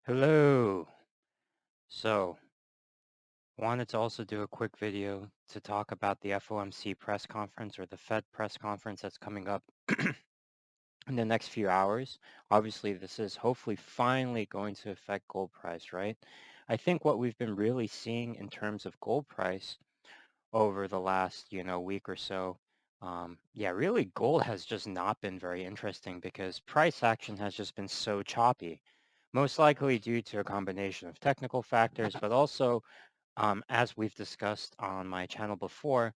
Hello. So, wanted to also do a quick video to talk about the FOMC press conference or the Fed press conference that's coming up in the next few hours. Obviously, this is hopefully finally going to affect gold price, right? I think what we've been really seeing in terms of gold price over the last, week or so, yeah, really gold has just not been very interesting because price action has just been so choppy, most likely due to a combination of technical factors, but also as we've discussed on my channel before,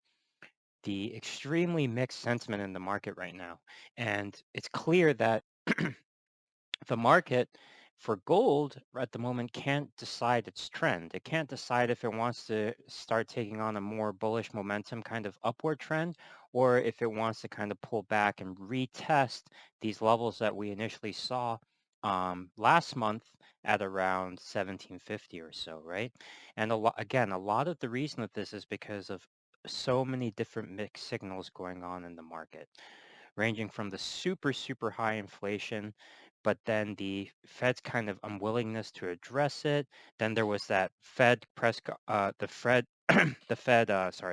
the extremely mixed sentiment in the market right now. And it's clear that the market for gold at the moment can't decide its trend. It can't decide if it wants to start taking on a more bullish momentum kind of upward trend, or if it wants to kind of pull back and retest these levels that we initially saw last month at around 1750 or so, right? And again, a lot of the reason of this is because of so many different mixed signals going on in the market, ranging from the super, super high inflation, but then the Fed's kind of unwillingness to address it. Then there was that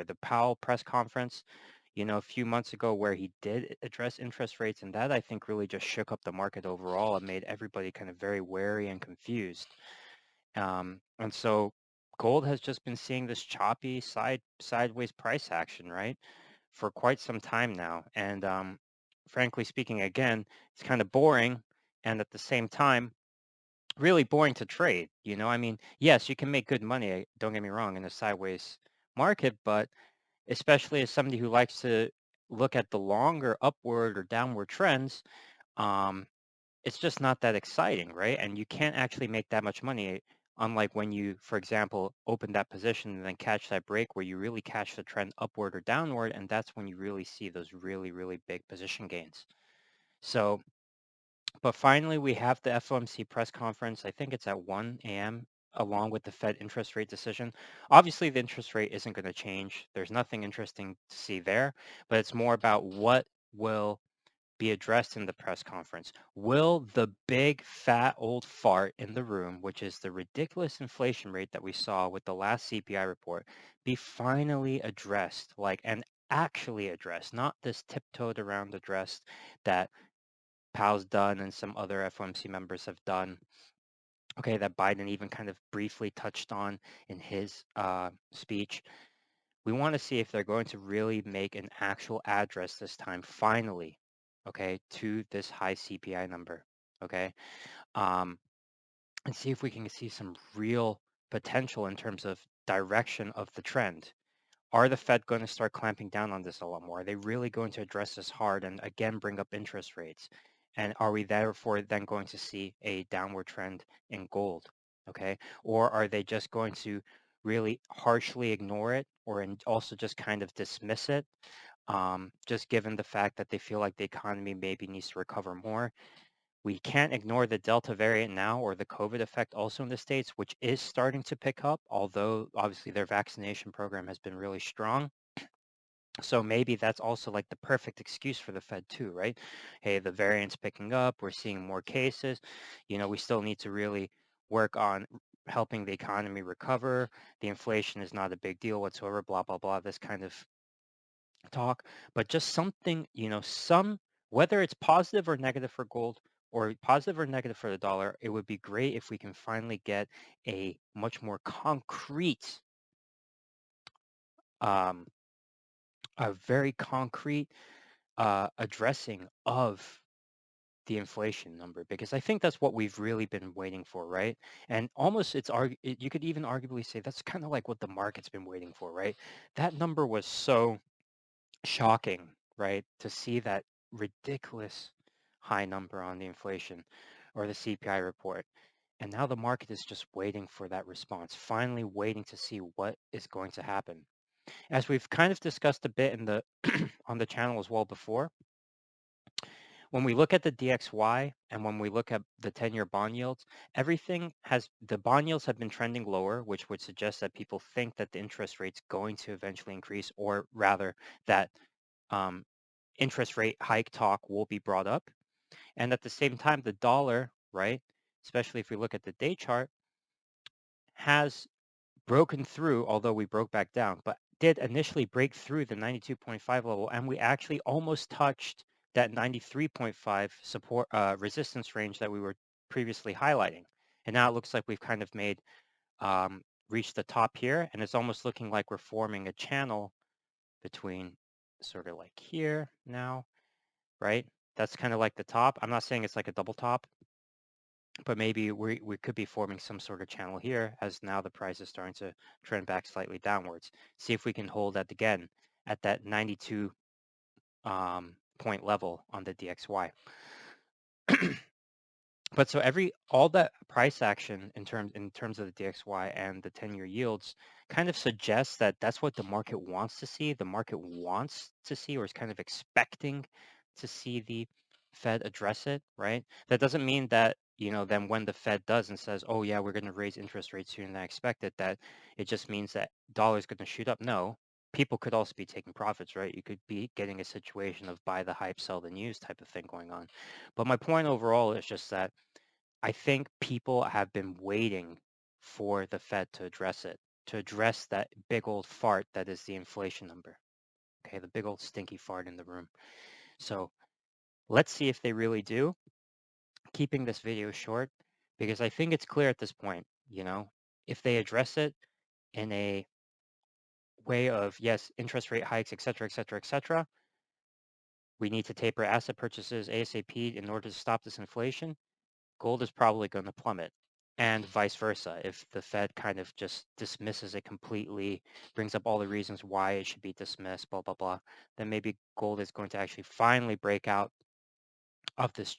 the Powell press conference, a few months ago where he did address interest rates, and that I think really just shook up the market overall and made everybody kind of very wary and confused. And so gold has just been seeing this choppy sideways price action, right, for quite some time now. And frankly speaking, again, it's kind of boring, and at the same time, really boring to trade. I mean, yes, you can make good money. Don't get me wrong, in a sideways market, but especially as somebody who likes to look at the longer upward or downward trends, um, it's just not that exciting, right? And you can't actually make that much money, unlike when you, for example, open that position and then catch that break where you really catch the trend upward or downward, and that's when you really see those really, really big position gains. So, but finally, we have the FOMC press conference. I think it's at 1 a.m. along with the Fed interest rate decision. Obviously, the interest rate isn't going to change. There's nothing interesting to see there, but it's more about what will be addressed in the press conference. Will the big fat old fart in the room, which is the ridiculous inflation rate that we saw with the last CPI report, be finally addressed, and actually addressed, not this tiptoed around addressed that Powell's done and some other FOMC members have done. Okay, that Biden even kind of briefly touched on in his speech. We want to see if they're going to really make an actual address this time, finally, okay, to this high CPI number, okay, um, and see if we can see some real potential in terms of direction of the trend. Are the Fed going to start clamping down on this a lot more? Are they really going to address this hard and again bring up interest rates? And are we therefore then going to see a downward trend in gold? Okay. Or are they just going to really harshly ignore it or also just kind of dismiss it? Just given the fact that they feel like the economy maybe needs to recover more. We can't ignore the Delta variant now or the COVID effect also in the States, which is starting to pick up, although obviously their vaccination program has been really strong. So maybe that's also like the perfect excuse for the Fed too, right? Hey, the variant's picking up. We're seeing more cases. We still need to really work on helping the economy recover. The inflation is not a big deal whatsoever, blah, blah, blah, this kind of talk. But just something, whether it's positive or negative for gold or positive or negative for the dollar, it would be great if we can finally get a much more concrete, um, a very concrete addressing of the inflation number, because I think that's what we've really been waiting for, right? And almost you could even arguably say that's kind of like what the market's been waiting for, right? That number was so shocking, right? To see that ridiculous high number on the inflation or the CPI report. And now the market is just waiting for that response, finally waiting to see what is going to happen. As we've kind of discussed a bit in the on the channel as well before, when we look at the DXY and when we look at the 10-year bond yields, the bond yields have been trending lower, which would suggest that people think that the interest rate's going to eventually increase, or rather that um, interest rate hike talk will be brought up. And at the same time, the dollar, right, especially if we look at the day chart, has broken through, although we broke back down, but did initially break through the 92.5 level, and we actually almost touched that 93.5 support resistance range that we were previously highlighting. And now it looks like we've kind of made reached the top here, and it's almost looking like we're forming a channel between sort of like here now, right? That's kind of like the top. I'm not saying it's like a double top, but maybe we could be forming some sort of channel here as now the price is starting to trend back slightly downwards. See if we can hold that again at that 92 point level on the DXY. But so all that price action in terms of the DXY and the 10-year yields kind of suggests that that's what the market wants to see. The market wants to see, or is kind of expecting to see the Fed address it, right? That doesn't mean that, then when the Fed does and says, oh yeah, we're going to raise interest rates sooner than I expected, that it just means that dollar is going to shoot up. No, people could also be taking profits, right? You could be getting a situation of buy the hype, sell the news type of thing going on. But my point overall is just that I think people have been waiting for the Fed to address it, to address that big old fart that is the inflation number. Okay, the big old stinky fart in the room. So let's see if they really do. Keeping this video short because I think it's clear at this point, if they address it in a way of, yes, interest rate hikes, et cetera, et cetera, et cetera, we need to taper asset purchases ASAP in order to stop this inflation. Gold is probably going to plummet, and vice versa. If the Fed kind of just dismisses it completely, brings up all the reasons why it should be dismissed, blah, blah, blah, then maybe gold is going to actually finally break out of this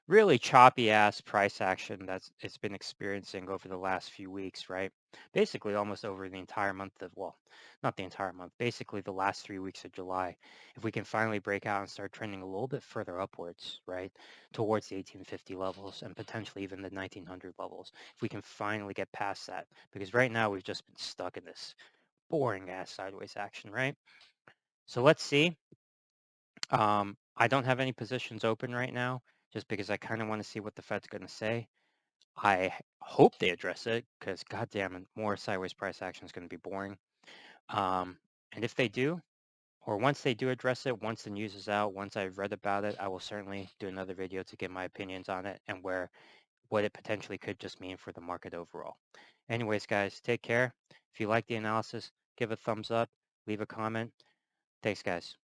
really choppy ass price action that it's been experiencing over the last few weeks, right? Basically almost over the entire month of, well, not the entire month, basically the last 3 weeks of July. If we can finally break out and start trending a little bit further upwards, right, towards the 1850 levels and potentially even the 1900 levels, if we can finally get past that, because right now we've just been stuck in this boring ass sideways action, right? So let's see. I don't have any positions open right now just because I kind of want to see what the Fed's going to say. I hope they address it because, goddamn, more sideways price action is going to be boring. And if they do, or once they do address it, once the news is out, once I've read about it, I will certainly do another video to give my opinions on it and what it potentially could just mean for the market overall. Anyways, guys, take care. If you like the analysis, give a thumbs up, leave a comment. Thanks, guys.